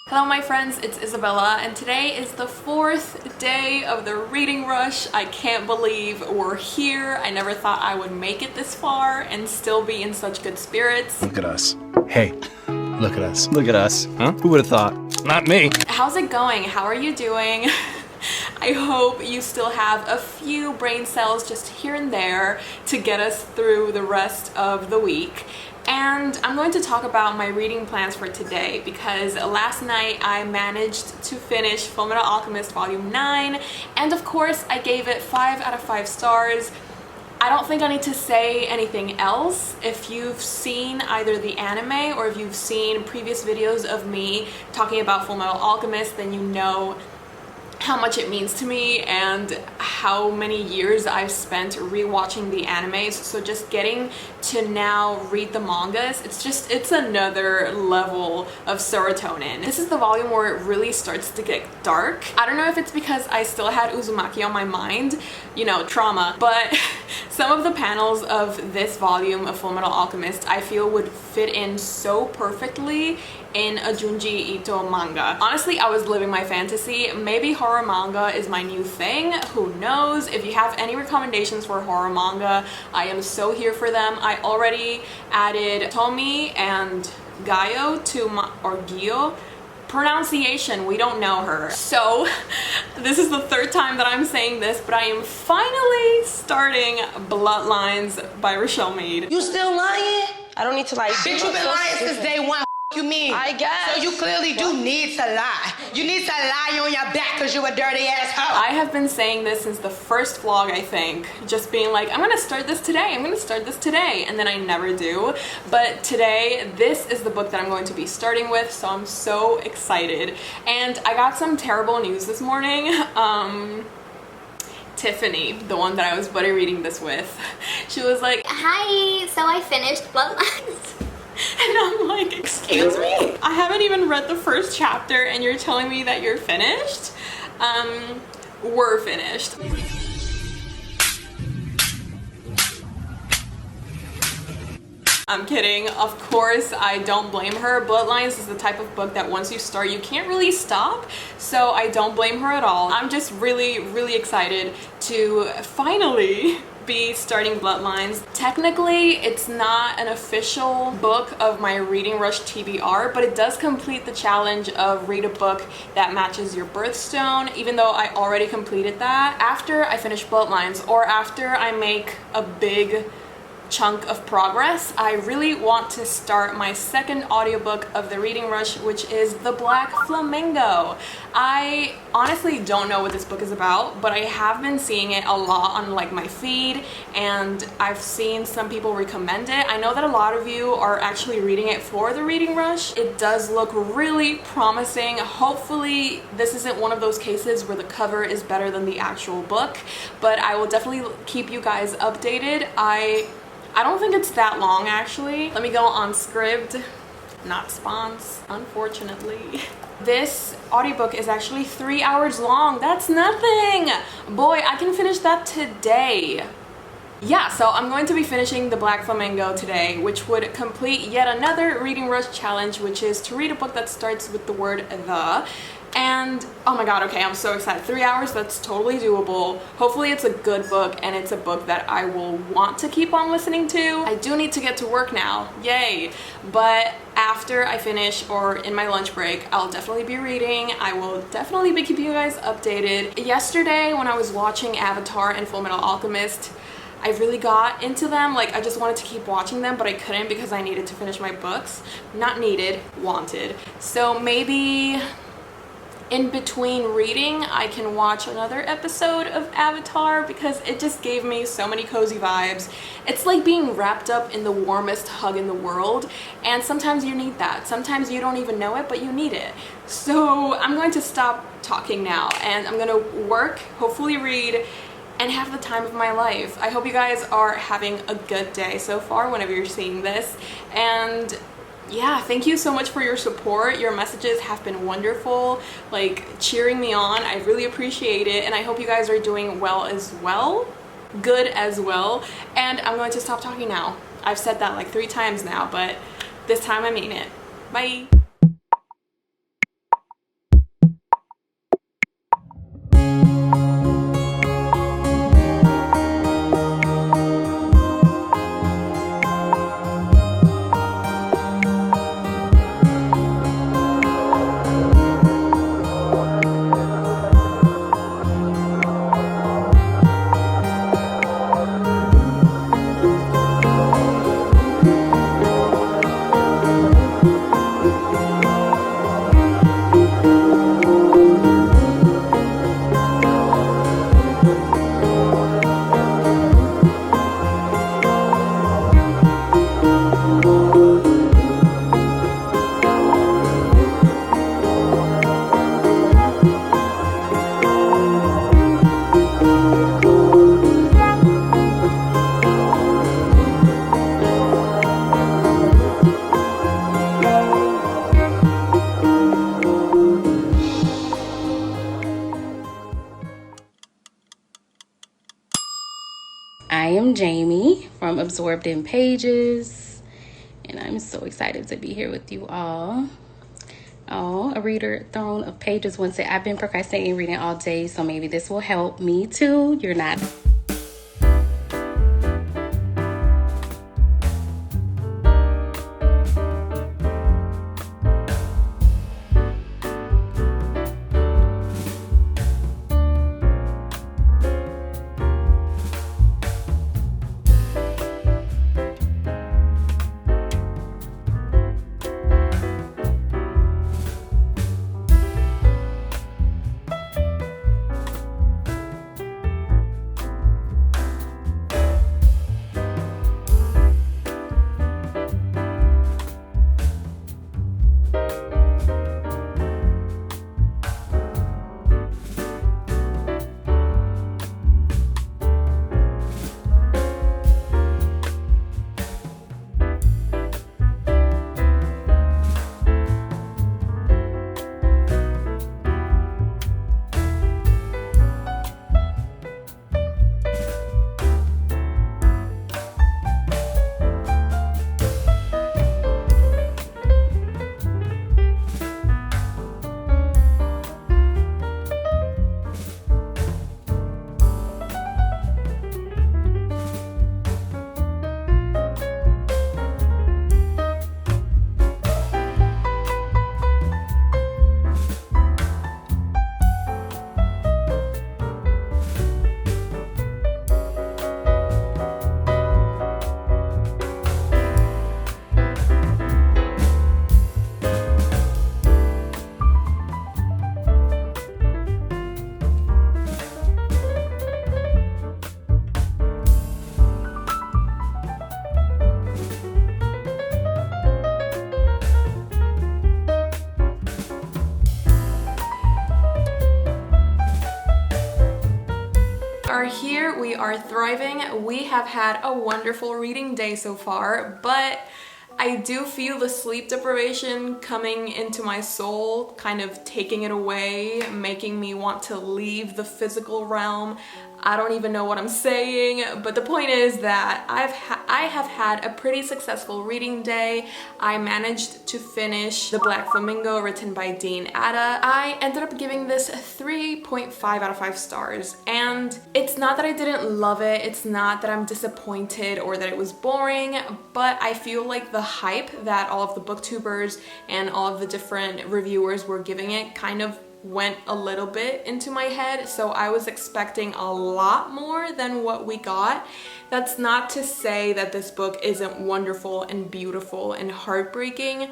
Hello my friends, it's Isabella and today is the 4th day of the reading rush. I can't believe we're here. I never thought I would make it this far and still be in such good spirits. Look at us. Hey, look at us. Look at us. Huh? Who would have thought? Not me. How's it going? How are you doing? I hope you still have a few brain cells just here and there to get us through the rest of the week. And I'm going to talk about my reading plans for today because last night I managed to finish Fullmetal Alchemist Volume 9, and of course I gave it 5 out of 5 stars. I don't think I need to say anything else. If you've seen either the anime or if you've seen previous videos of me talking about Fullmetal Alchemist, then you know how much it means to me and how many years I've spent rewatching the animes. So just getting to now read the mangas, it's another level of serotonin. This is the volume where it really starts to get dark. I don't know if it's because I still had Uzumaki on my mind, you know, trauma, but some of the panels of this volume of Fullmetal Alchemist I feel would fit in so perfectly in a Junji Ito manga. Honestly, I was living my fantasy. Maybe horror manga is my new thing. Who knows? If you have any recommendations for horror manga, I am so here for them. I already added Tomi and Gaio to my, or Gio. Pronunciation, we don't know her. So this is the 3rd time that I'm saying this, but I am finally starting Bloodlines by Rochelle Mead. You still lying? I don't need to lie. Bitch, you been lying since day one. You mean? I guess. So you clearly do need to lie. You need to lie on your back because you a dirty ass hoe. I have been saying this since the first vlog, I think. Just being like, I'm gonna start this today, I'm gonna start this today, and then I never do. But today, this is the book that I'm going to be starting with, so I'm so excited. And I got some terrible news this morning. Tiffany, the one that I was buddy reading this with, she was like, hi, so I finished Bloodlines. And I'm like, excuse me? I haven't even read the first chapter and you're telling me that you're finished? We're finished. I'm kidding. Of course, I don't blame her. Bloodlines is the type of book that once you start, you can't really stop. So I don't blame her at all. I'm just really, really excited to finally be starting Bloodlines. Technically, it's not an official book of my Reading Rush TBR, but it does complete the challenge of read a book that matches your birthstone, even though I already completed that. After I finish Bloodlines, or after I make a big chunk of progress, I really want to start my 2nd audiobook of the Reading Rush, which is The Black Flamingo. I honestly don't know what this book is about, but I have been seeing it a lot on like my feed, and I've seen some people recommend it. I know that a lot of you are actually reading it for the Reading Rush. It does look really promising. Hopefully this isn't one of those cases where the cover is better than the actual book, but I will definitely keep you guys updated. I don't think it's that long actually. Let me go on Scribd, not spons, unfortunately. This audiobook is actually 3 hours long. That's nothing. Boy, I can finish that today. Yeah, so I'm going to be finishing The Black Flamingo today, which would complete yet another Reading Rush challenge, which is to read a book that starts with the word the. And oh my god, okay, I'm so excited. 3 hours, that's totally doable. Hopefully it's a good book and it's a book that I will want to keep on listening to. I do need to get to work now, yay. But after I finish or in my lunch break, I'll definitely be reading. I will definitely be keeping you guys updated. Yesterday when I was watching Avatar and Fullmetal Alchemist, I really got into them. Like, I just wanted to keep watching them, but I couldn't because I needed to finish my books. Not needed, wanted. So maybe in between reading, I can watch another episode of Avatar because it just gave me so many cozy vibes. It's like being wrapped up in the warmest hug in the world, and sometimes you need that. Sometimes you don't even know it, but you need it. So I'm going to stop talking now, and I'm gonna work, hopefully read, and have the time of my life. I hope you guys are having a good day so far whenever you're seeing this, and yeah, thank you so much for your support. Your messages have been wonderful, like cheering me on. I really appreciate it, and I hope you guys are doing well as well, good as well. And I'm going to stop talking now. I've said that like 3 times now, but this time I mean it. Bye. absorbed in pages, and I'm so excited to be here with you all. Oh, a reader throne of pages once said, I've been procrastinating reading all day, so maybe this will help me too. You're not. Here we are thriving. We have had a wonderful reading day so far, but I do feel the sleep deprivation coming into my soul, kind of taking it away, making me want to leave the physical realm. I don't even know what I'm saying, but the point is that I have had a pretty successful reading day. I managed to finish The Black Flamingo, written by Dean Atta. I ended up giving this 3.5 out of 5 stars, and it's not that I didn't love it, it's not that I'm disappointed or that it was boring, but I feel like the hype that all of the booktubers and all of the different reviewers were giving it kind of went a little bit into my head, so I was expecting a lot more than what we got. That's not to say that this book isn't wonderful and beautiful and heartbreaking,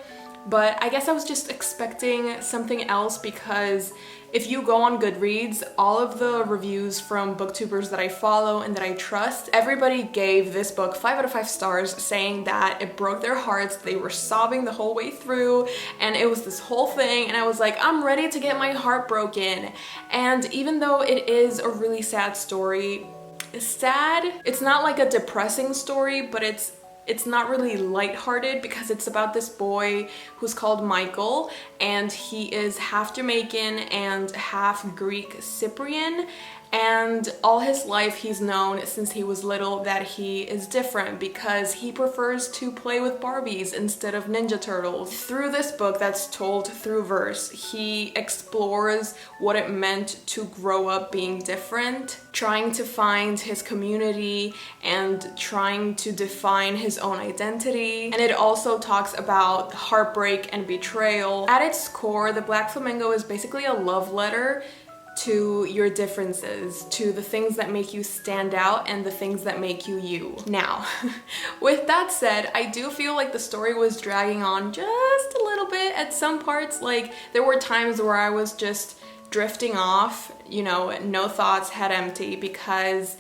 but I guess I was just expecting something else, because if you go on Goodreads, all of the reviews from booktubers that I follow and that I trust, everybody gave this book 5 out of 5 stars, saying that it broke their hearts, they were sobbing the whole way through, and it was this whole thing, and I was like, I'm ready to get my heart broken. And even though it is a really sad story, it's not like a depressing story, but it's not really lighthearted, because it's about this boy who's called Michael, and he is half Jamaican and half Greek Cyprian, and all his life he's known since he was little that he is different because he prefers to play with Barbies instead of Ninja Turtles. Through this book that's told through verse, he explores what it meant to grow up being different, trying to find his community and trying to define his own identity. And it also talks about heartbreak and betrayal. At its core, The Black Flamingo is basically a love letter to your differences, to the things that make you stand out and the things that make you you. Now, with that said, I do feel like the story was dragging on just a little bit at some parts. Like, there were times where I was just drifting off, you know, no thoughts, head empty, because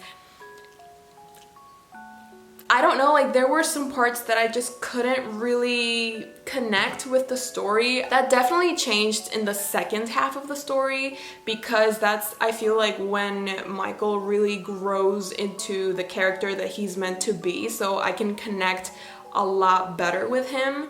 I don't know, like there were some parts that I just couldn't really connect with the story. That definitely changed in the second half of the story, because that's, I feel like, when Michael really grows into the character that he's meant to be, so I can connect a lot better with him.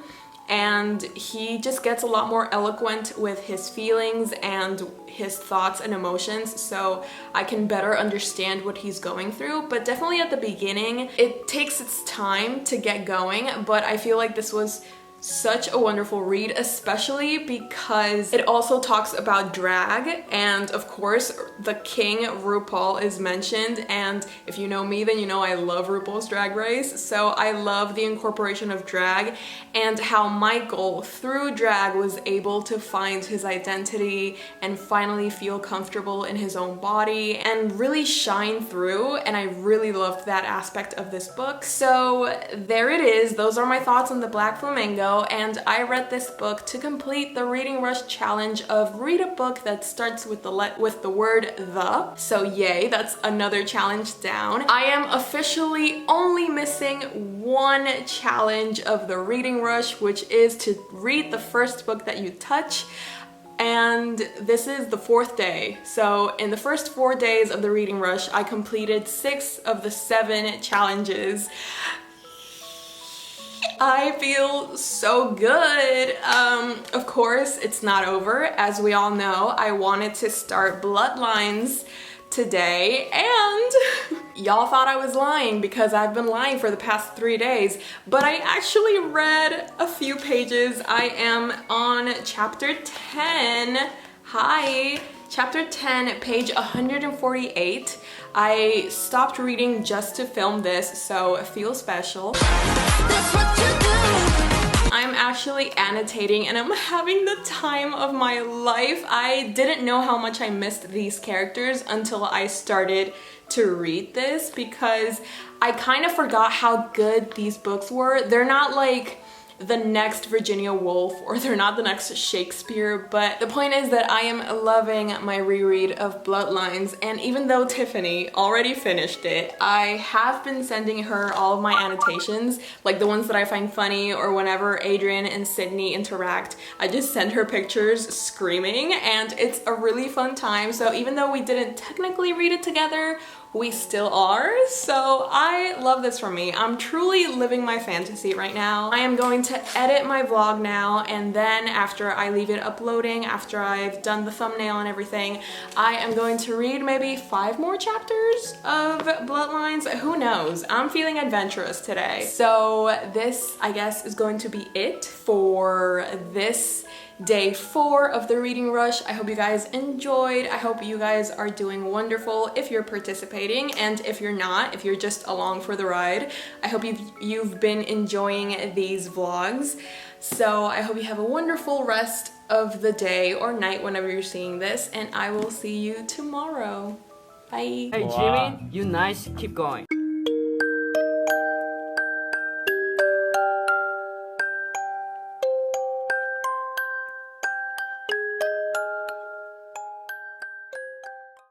and he just gets a lot more eloquent with his feelings and his thoughts and emotions, so I can better understand what he's going through. But definitely at the beginning, it takes its time to get going, but I feel like this was such a wonderful read, especially because it also talks about drag, and of course the king RuPaul is mentioned, and if you know me, then you know I love RuPaul's Drag Race, so I love the incorporation of drag and how Michael through drag was able to find his identity and finally feel comfortable in his own body and really shine through, and I really loved that aspect of this book. So there it is. Those are my thoughts on The Black Flamingo, and I read this book to complete the Reading Rush challenge of read a book that starts with the word the. So yay, that's another challenge down. I am officially only missing one challenge of the Reading Rush, which is to read the first book that you touch. And this is the 4th day. So in the first 4 days of the Reading Rush, I completed 6 of the 7 challenges. I feel so good. Of course, it's not over. As we all know, I wanted to start Bloodlines today, and y'all thought I was lying because I've been lying for the past 3 days, but I actually read a few pages. I am on chapter 10. Hi. Chapter 10, page 148. I stopped reading just to film this, so feel special. I'm actually annotating and I'm having the time of my life. I didn't know how much I missed these characters until I started to read this, because I kind of forgot how good these books were. They're not like the next Virginia Woolf, or they're not the next Shakespeare, but the point is that I am loving my reread of Bloodlines, and even though Tiffany already finished it, I have been sending her all of my annotations, like the ones that I find funny, or whenever Adrian and Sydney interact, I just send her pictures screaming, and it's a really fun time. So even though we didn't technically read it together, we still are, so I love this for me. I'm truly living my fantasy right now. I am going to edit my vlog now, and then after I leave it uploading, after I've done the thumbnail and everything, I am going to read maybe 5 more chapters of Bloodlines. Who knows? I'm feeling adventurous today. So this, I guess, is going to be it for this day 4 of the Reading Rush. I hope you guys enjoyed. I hope you guys are doing wonderful if you're participating, and if you're not, if you're just along for the ride, I hope you've been enjoying these vlogs. So I hope you have a wonderful rest of the day or night whenever you're seeing this, and I will see you tomorrow. Bye. Hey Jimmy, you nice, keep going.